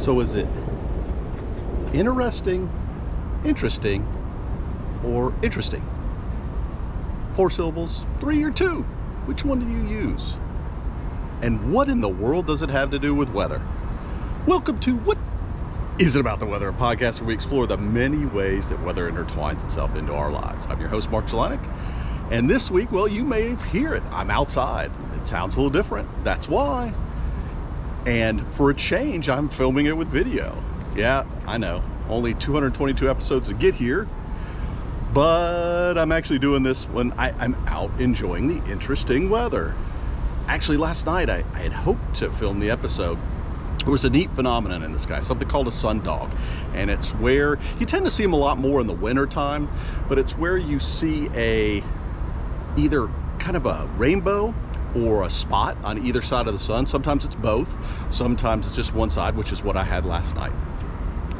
So is it interesting, interesting, or interesting? 4 syllables, 3 or 2? Which one do you use? And what in the world does it have to do with weather? Welcome to What Is It About the Weather, a podcast where we explore the many ways that weather intertwines itself into our lives. I'm your host, Mark Jelinek, and this week, well, you may hear it. I'm outside. It sounds a little different. That's why. And for a change, I'm filming it with video. Yeah, I know. Only 222 episodes to get here. But I'm actually doing this when I'm out enjoying the interesting weather. Actually, last night I had hoped to film the episode. There was a neat phenomenon in the sky, something called a sundog. And it's where you tend to see them a lot more in the winter time, but it's where you see either kind of a rainbow or a spot on either side of the sun. Sometimes it's both. Sometimes it's just one side, which is what I had last night.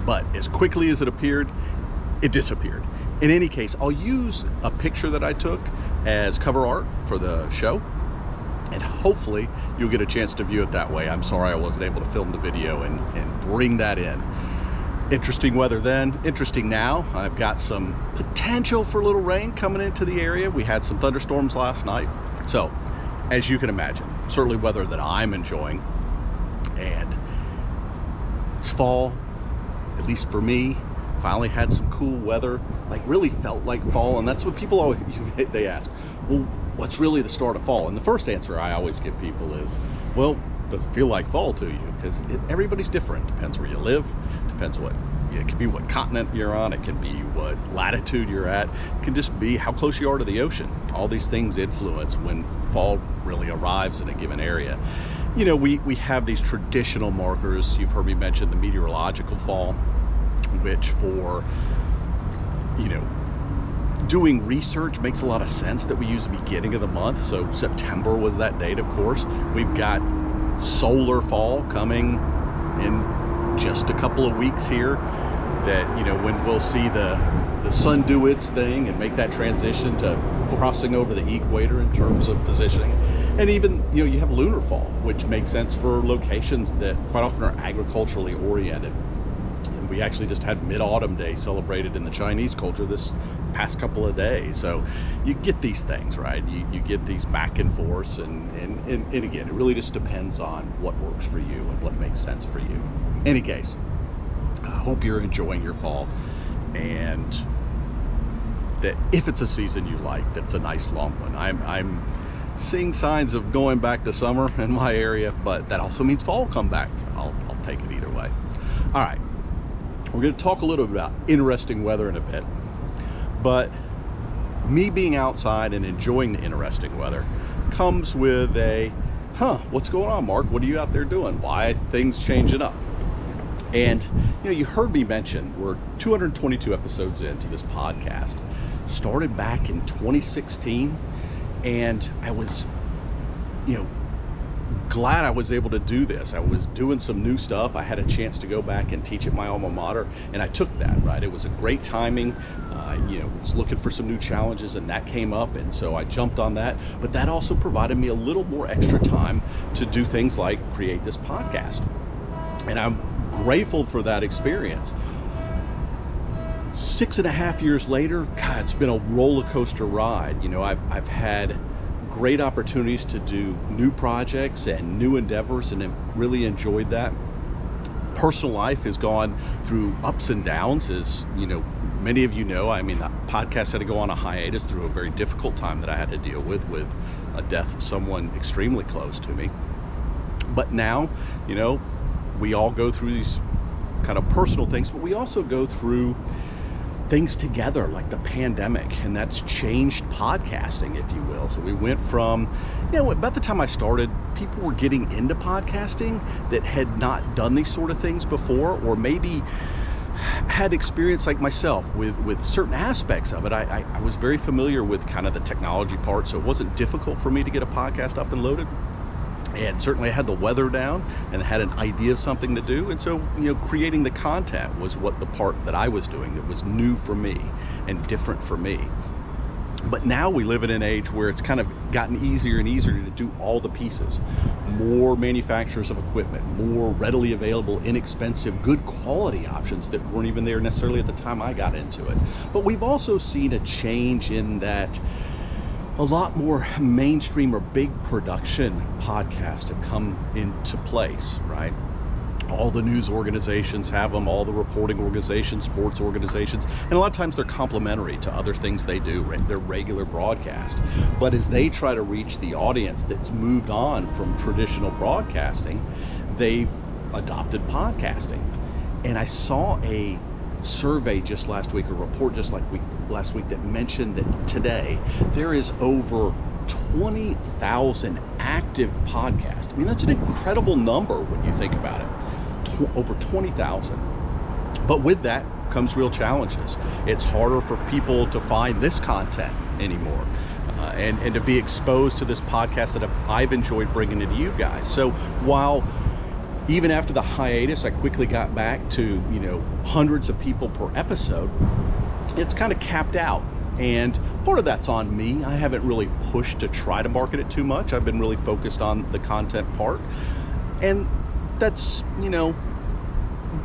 But as quickly as it appeared, it disappeared. In any case, I'll use a picture that I took as cover art for the show, and hopefully you'll get a chance to view it that way. I'm sorry I wasn't able to film the video and bring that in. Interesting weather then, interesting now. I've got some potential for a little rain coming into the area. We had some thunderstorms last night. So, as you can imagine, certainly weather that I'm enjoying. And it's fall, at least for me. Finally had some cool weather, like really felt like fall. And that's what people always, they ask, well, what's really the start of fall? And the first answer I always give people is, well, does it feel like fall to you? Because everybody's different. Depends where you live, depends what, it can be what continent you're on, it can be what latitude you're at, it can just be how close you are to the ocean. All these things influence when fall really arrives in a given area. You know, we have these traditional markers. You've heard me mention the meteorological fall, which for, you know, doing research makes a lot of sense that we use the beginning of the month. So September was that date, of course. We've got solar fall coming in just a couple of weeks here, that, you know, when we'll see the sun do its thing and make that transition to crossing over the equator in terms of positioning. And even, you know, you have lunar fall, which makes sense for locations that quite often are agriculturally oriented. And we actually just had Mid-Autumn Day celebrated in the Chinese culture this past couple of days. So you get these things, right? You get these back and forths, and again, it really just depends on what works for you and what makes sense for you. Any case, I hope you're enjoying your fall, and that if it's a season you like, that's a nice long one. I'm seeing signs of going back to summer in my area, but that also means fall come back, so I'll take it either way. All right, we're going to talk a little bit about interesting weather in a bit, but me being outside and enjoying the interesting weather comes with a, what's going on, Mark? What are you out there doing? Why are things changing up? And, you know, you heard me mention we're 222 episodes into this podcast. Started back in 2016, and I was, you know, glad I was able to do this. I was doing some new stuff. I had a chance to go back and teach at my alma mater, and I took that, right? It was a great timing. You know, was looking for some new challenges, and that came up, and so I jumped on that. But that also provided me a little more extra time to do things like create this podcast. And I'm grateful for that experience. 6.5 years later, God, it's been a roller coaster ride. You know, I've had great opportunities to do new projects and new endeavors, and have really enjoyed that. Personal life has gone through ups and downs, as you know, many of you know. I mean, the podcast had to go on a hiatus through a very difficult time that I had to deal with a death of someone extremely close to me. But now, you know, we all go through these kind of personal things, but we also go through things together, like the pandemic, and that's changed podcasting, if you will. So we went from, you know, about the time I started, people were getting into podcasting that had not done these sort of things before, or maybe had experience like myself with certain aspects of it. I was very familiar with kind of the technology part, so it wasn't difficult for me to get a podcast up and loaded. And certainly I had the weather down and had an idea of something to do. And so, you know, creating the content was what the part that I was doing that was new for me and different for me. But now we live in an age where it's kind of gotten easier and easier to do all the pieces. More manufacturers of equipment, more readily available, inexpensive, good quality options that weren't even there necessarily at the time I got into it. But we've also seen a change in that a lot more mainstream or big production podcasts have come into place, right? All the news organizations have them, all the reporting organizations, sports organizations, and a lot of times they're complementary to other things they do, right? Their regular broadcast. But as they try to reach the audience that's moved on from traditional broadcasting, they've adopted podcasting. And I saw a survey just last week, a report just last week that mentioned that today there is over 20,000 active podcasts. I mean, that's an incredible number when you think about it. Over 20,000. But with that comes real challenges. It's harder for people to find this content anymore and to be exposed to this podcast that I've enjoyed bringing it to you guys. So while even after the hiatus, I quickly got back to, hundreds of people per episode, it's kind of capped out. And part of that's on me. I haven't really pushed to try to market it too much. I've been really focused on the content part. And that's,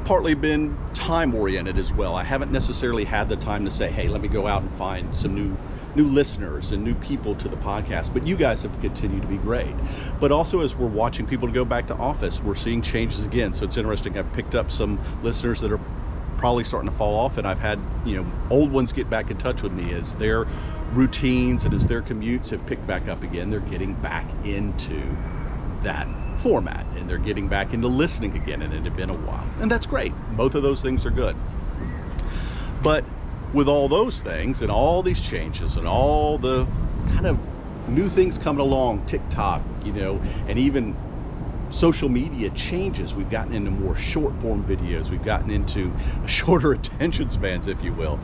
partly been time oriented as well. I haven't necessarily had the time to say, hey, let me go out and find some new listeners and new people to the podcast. But you guys have continued to be great. But also, as we're watching people to go back to office, we're seeing changes again. So it's interesting. I've picked up some listeners that are probably starting to fall off, and I've had, old ones get back in touch with me as their routines and as their commutes have picked back up again. They're getting back into that format and they're getting back into listening again, and it had been a while, and that's great. Both of those things are good. But with all those things and all these changes and all the kind of new things coming along, TikTok, and even social media changes, we've gotten into more short form videos, we've gotten into shorter attention spans, if you will.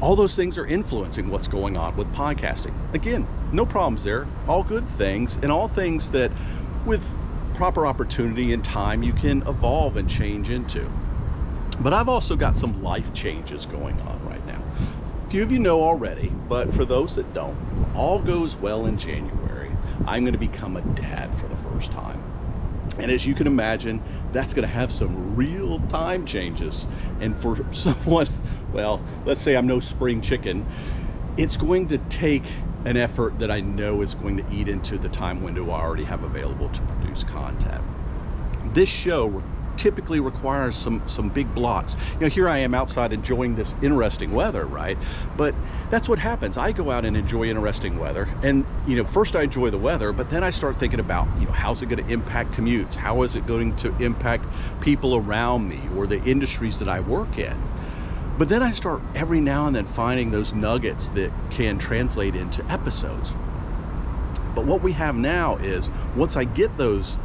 All those things are influencing what's going on with podcasting. Again, no problems there, all good things, and all things that with proper opportunity and time you can evolve and change into. But I've also got some life changes going on right now. A few of you know already, but for those that don't, all goes well in January, I'm going to become a dad for the first time. And as you can imagine, that's going to have some real time changes. And for someone, well, let's say I'm no spring chicken, it's going to take an effort that I know is going to eat into the time window I already have available to produce content. This show typically requires some big blocks. Here I am outside enjoying this interesting weather, right? But that's what happens. I go out and enjoy interesting weather, and first I enjoy the weather, but then I start thinking about how's it going to impact commutes? How is it going to impact people around me or the industries that I work in? But then I start every now and then finding those nuggets that can translate into episodes. But what we have now is, once I get those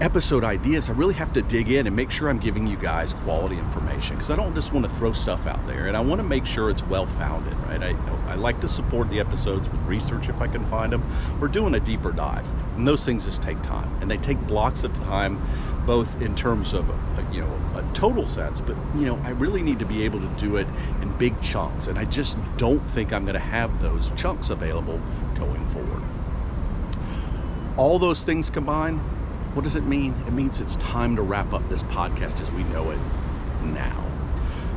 episode ideas, I really have to dig in and make sure I'm giving you guys quality information, because I don't just want to throw stuff out there, and I want to make sure it's well-founded, right? I like to support the episodes with research if I can find them. We're doing a deeper dive, and those things just take time, and they take blocks of time, both in terms of a total sense, but I really need to be able to do it in big chunks, and I just don't think I'm going to have those chunks available going forward. All those things combined, what does it mean? It means it's time to wrap up this podcast as we know it now.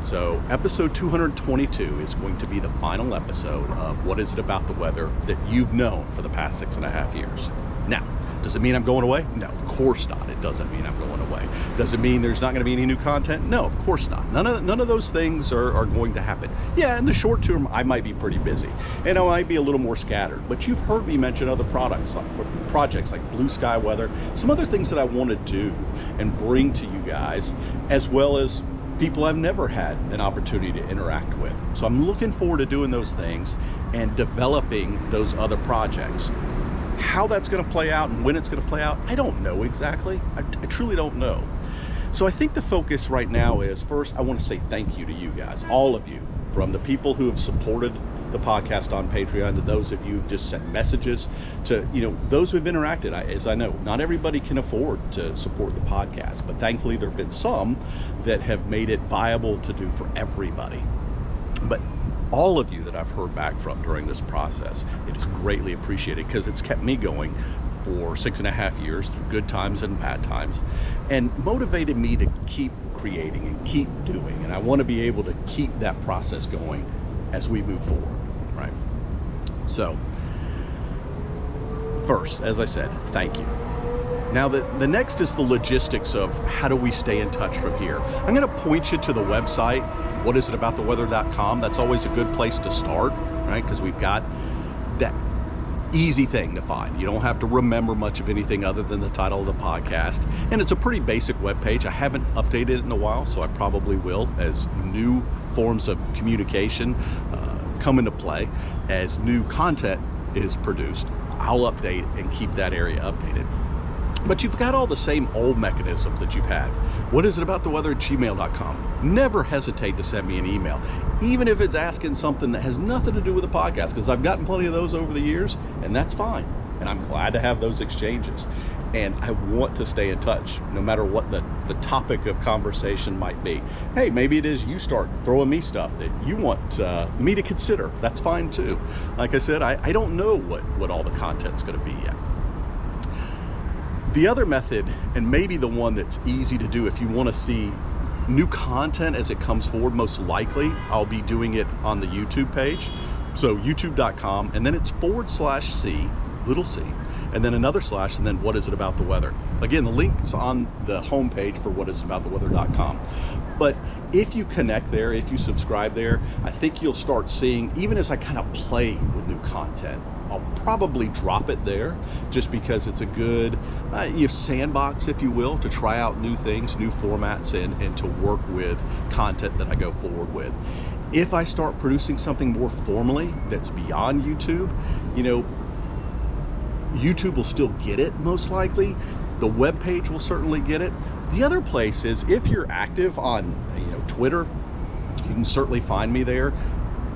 So episode 222 is going to be the final episode of What Is It About the Weather that you've known for the past 6.5 years. Now, does it mean I'm going away? No, of course not. It doesn't mean I'm going away. Does it mean there's not going to be any new content? No, of course not. None of those things are going to happen. Yeah, in the short term, I might be pretty busy, and I might be a little more scattered. But you've heard me mention other projects like blue sky weather, some other things that I want to do and bring to you guys, as well as people I've never had an opportunity to interact with. So I'm looking forward to doing those things and developing those other projects. How that's going to play out and when it's going to play out, I don't know exactly. I truly don't know. So I think the focus right now is, first, I want to say thank you to you guys, all of you, from the people who have supported the podcast on Patreon to those of you who've just sent messages to, those who've interacted. As I know, not everybody can afford to support the podcast, but thankfully there have been some that have made it viable to do for everybody. But all of you that I've heard back from during this process. It is greatly appreciated because it's kept me going for 6.5 years through good times and bad times, and motivated me to keep creating and keep doing. And I want to be able to keep that process going as we move forward, right? So first, as I said, thank you. Now the next is the logistics of how do we stay in touch from here. I'm going to point you to the website, whatisitabouttheweather.com. That's always a good place to start, right? Because we've got that easy thing to find. You don't have to remember much of anything other than the title of the podcast. And it's a pretty basic web page. I haven't updated it in a while, so I probably will as new forms of communication come into play. As new content is produced, I'll update and keep that area updated. But you've got all the same old mechanisms that you've had. Whatisitabouttheweather@gmail.com. Never hesitate to send me an email, even if it's asking something that has nothing to do with the podcast, because I've gotten plenty of those over the years, and that's fine. And I'm glad to have those exchanges. And I want to stay in touch, no matter what the topic of conversation might be. Hey, maybe it is you start throwing me stuff that you want me to consider. That's fine too. Like I said, I don't know what all the content's going to be yet. The other method, and maybe the one that's easy to do if you want to see new content as it comes forward, most likely I'll be doing it on the YouTube page. So youtube.com, and then it's /C, little c, and then another slash, and then what is it about the weather. Again, the link is on the homepage for whatisitabouttheweather.com. But if you connect there, if you subscribe there, I think you'll start seeing, even as I kind of play with new content, I'll probably drop it there just because it's a good sandbox, if you will, to try out new things, new formats, and to work with content that I go forward with. If I start producing something more formally that's beyond YouTube, YouTube will still get it most likely. The web page will certainly get it. The other place is if you're active on Twitter, you can certainly find me there.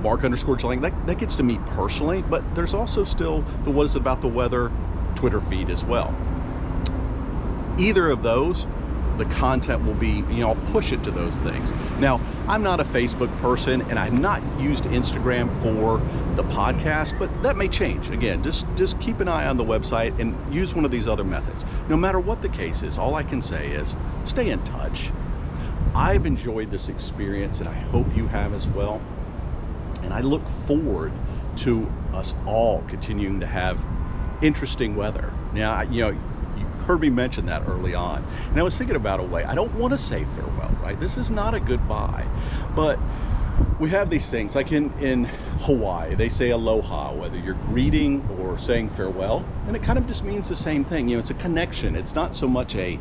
Mark_Jlang, that gets to me personally, but there's also still the What Is It About the Weather Twitter feed as well. Either of those, the content will be, I'll push it to those things. Now, I'm not a Facebook person, and I've not used Instagram for the podcast, but that may change. Again, just keep an eye on the website and use one of these other methods. No matter what the case is, all I can say is stay in touch. I've enjoyed this experience, and I hope you have as well. And I look forward to us all continuing to have interesting weather. Now, you heard me mention that early on, and I was thinking about a way. I don't want to say farewell, right? This is not a goodbye, but we have these things like in Hawaii, they say aloha, whether you're greeting or saying farewell, and it kind of just means the same thing. It's a connection. It's not so much a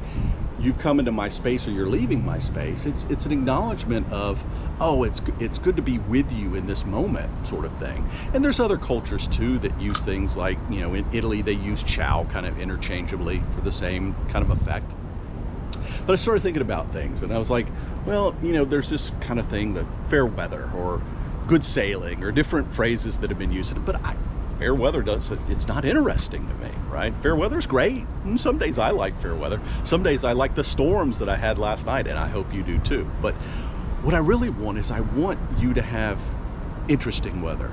you've come into my space or you're leaving my space. It's an acknowledgement of, oh, it's good to be with you in this moment, sort of thing. And there's other cultures too that use things like, in Italy they use ciao kind of interchangeably for the same kind of effect. But I started thinking about things, and I was like, well, there's this kind of thing, the fair weather or good sailing or different phrases that have been used, but fair weather it's not interesting to me, right? Fair weather's great. And some days I like fair weather. Some days I like the storms that I had last night, and I hope you do too. But what I really want is I want you to have interesting weather,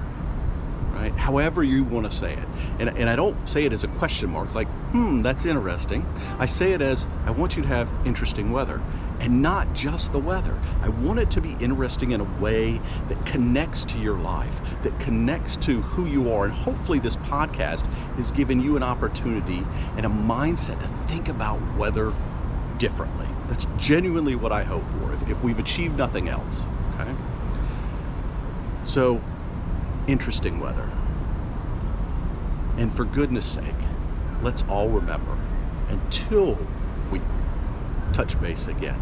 right? However you want to say it. And I don't say it as a question mark, like, that's interesting. I say it as, I want you to have interesting weather. And not just the weather. I want it to be interesting in a way that connects to your life, that connects to who you are. And hopefully this podcast has given you an opportunity and a mindset to think about weather differently. That's genuinely what I hope for, if we've achieved nothing else, okay? So, interesting weather. And for goodness sake, let's all remember, until we touch base again,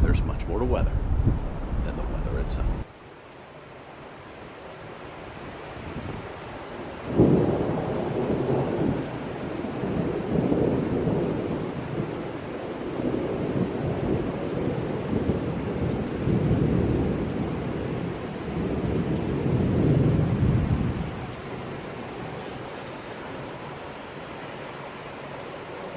there's much more to weather than the weather itself.